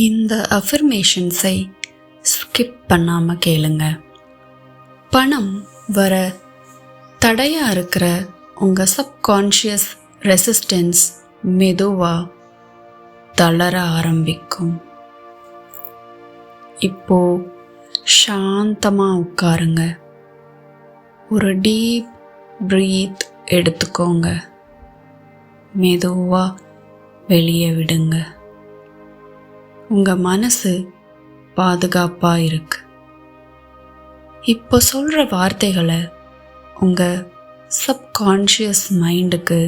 இந்த அஃபர்மேஷன்ஸை ஸ்கிப் பண்ணாமல் கேளுங்க. பணம் வர தடையாக இருக்கிற உங்கள் சப்கான்ஷியஸ் ரெசிஸ்டன்ஸ் மெதுவாக தளர ஆரம்பிக்கும். இப்போ சாந்தமாக உட்காருங்க. ஒரு டீப் ப்ரீத் எடுத்துக்கோங்க. மெதுவாக வெளியே விடுங்க. உங்கள் மனசு பாதுகாப்பாக இருக்கு. இப்போ சொல்கிற வார்த்தைகளை உங்கள் சப்கான்ஷியஸ் மைண்டுக்கு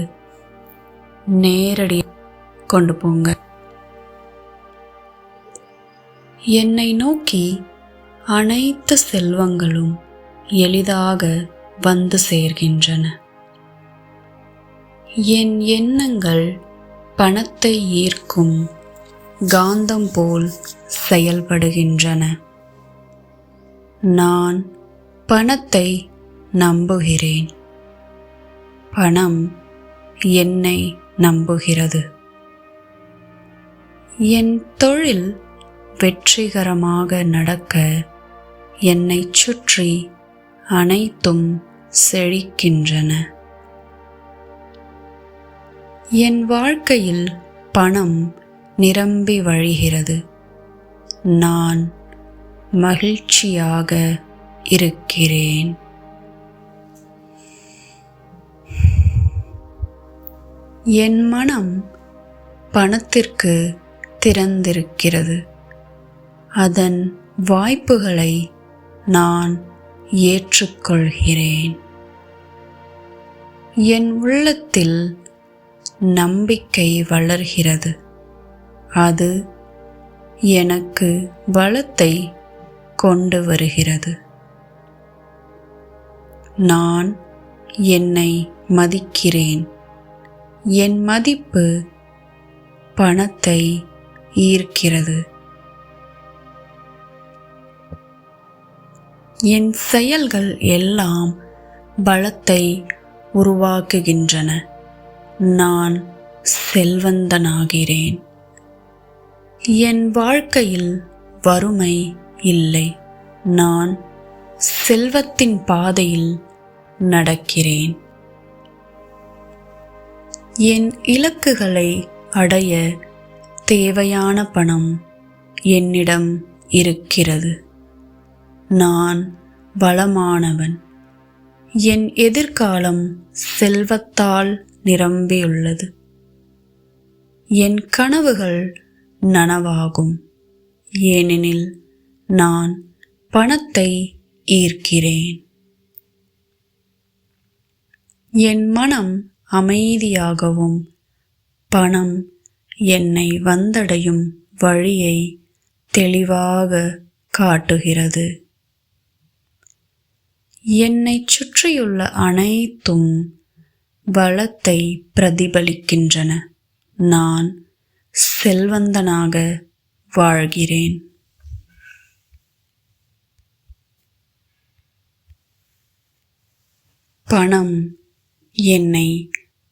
நேரடியாக கொண்டு போங்க. என்னை நோக்கி அனைத்து செல்வங்களும் எளிதாக வந்து சேர்கின்றன. என் எண்ணங்கள் பணத்தை ஈர்க்கும் காந்தம் போல் செயல்படுகின்றன. நான் பணத்தை நம்புகிறேன். பணம் என்னை நம்புகிறது. என் தொழில் வெற்றிகரமாக நடக்க என்னை சுற்றி அனைத்தும் செழிக்கின்றன. என் வாழ்க்கையில் பணம் நிரம்பி வழிகிறது. நான் மகிழ்ச்சியாக இருக்கிறேன். என் மனம் பணத்திற்கு திறந்திருக்கிறது. அதன் வாய்ப்புகளை நான் ஏற்றுக்கொள்கிறேன். என் உள்ளத்தில் நம்பிக்கை வளர்கிறது. அது எனக்கு பலத்தை கொண்டு வருகிறது. நான் என்னை மதிக்கிறேன். என் மதிப்பு பணத்தை ஈர்க்கிறது. என் செயல்கள் எல்லாம் பலத்தை உருவாக்குகின்றன. நான் செல்வந்தனாகிறேன். என் வாழ்க்கையில் வறுமை இல்லை. நான் செல்வத்தின் பாதையில் நடக்கிறேன். என் இலக்குகளை அடைய தேவையான பணம் என்னிடம் இருக்கிறது. நான் வளமானவன். என் எதிர்காலம் செல்வத்தால் நிரம்பியுள்ளது. என் கனவுகள் நனவாகும். ஏனெனில் நான் பணத்தை ஈர்க்கிறேன். என் மனம் அமைதியாகவும் பணம் என்னை வந்தடையும் வழியை தெளிவாக காட்டுகிறது. என்னை சுற்றியுள்ள அனைத்தும் வளத்தை பிரதிபலிக்கின்றன. நான் செல்வந்தனாக வாழ்கிறேன். பணம் என்னை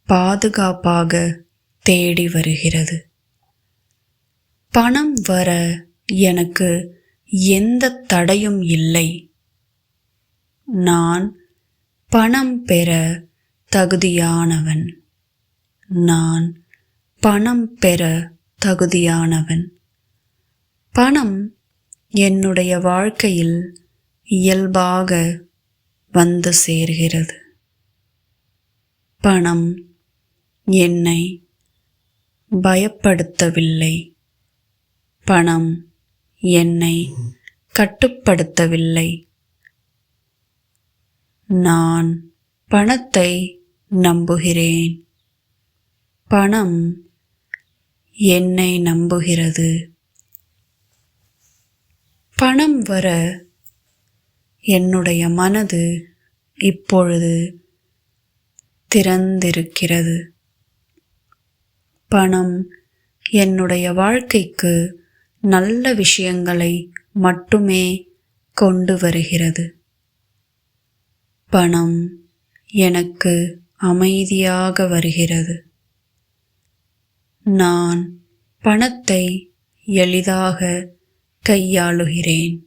பாதுகாப்பாக தேடி வருகிறது. பணம் வர எனக்கு எந்த தடையும் இல்லை. நான் பணம் பெற தகுதியானவன். நான் பணம் பெற தகுதியானவன். பணம் என்னுடைய வாழ்க்கையில் இயல்பாக வந்து சேர்கிறது. பணம் என்னை பயப்படுத்தவில்லை. பணம் என்னை கட்டுப்படுத்தவில்லை. நான் பணத்தை நம்புகிறேன். பணம் என்னை நம்புகிறது. பணம் வர என்னுடைய மனது இப்பொழுது திறந்திருக்கிறது. பணம் என்னுடைய வாழ்க்கைக்கு நல்ல விஷயங்களை மட்டுமே கொண்டு வருகிறது. பணம் எனக்கு அமைதியாக வருகிறது. நான் பணத்தை எளிதாக கையாளுகிறேன்.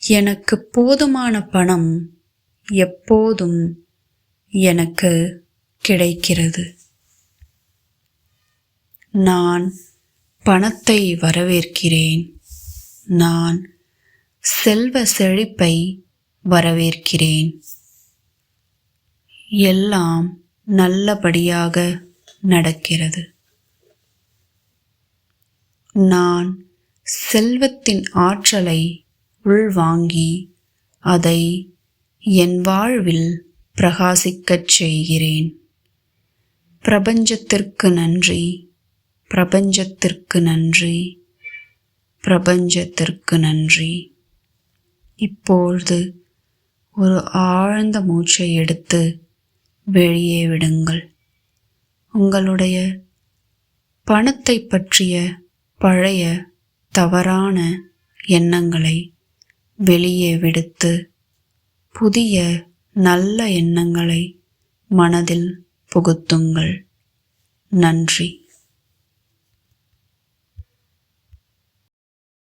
எனக்கு போதுமான பணம் எப்போதும் எனக்கு கிடைக்கிறது. நான் பணத்தை வரவேற்கிறேன். நான் செல்வ செழிப்பை வரவேற்கிறேன். எல்லாம் நல்லபடியாக நடக்கிறது. நான் செல்வத்தின் ஆற்றலை உள்வாங்கி அதை என் வாழ்வில் பிரகாசிக்கச் செய்கிறேன். பிரபஞ்சத்திற்கு நன்றி, பிரபஞ்சத்திற்கு நன்றி, பிரபஞ்சத்திற்கு நன்றி. இப்பொழுது ஒரு ஆழ்ந்த மூச்சை எடுத்து வெளியே விடுங்கள். உங்களுடைய பணத்தை பற்றிய பழைய தவறான எண்ணங்களை வெளியே விடுத்து புதிய நல்ல எண்ணங்களை மனதில் புகுத்துங்கள். நன்றி.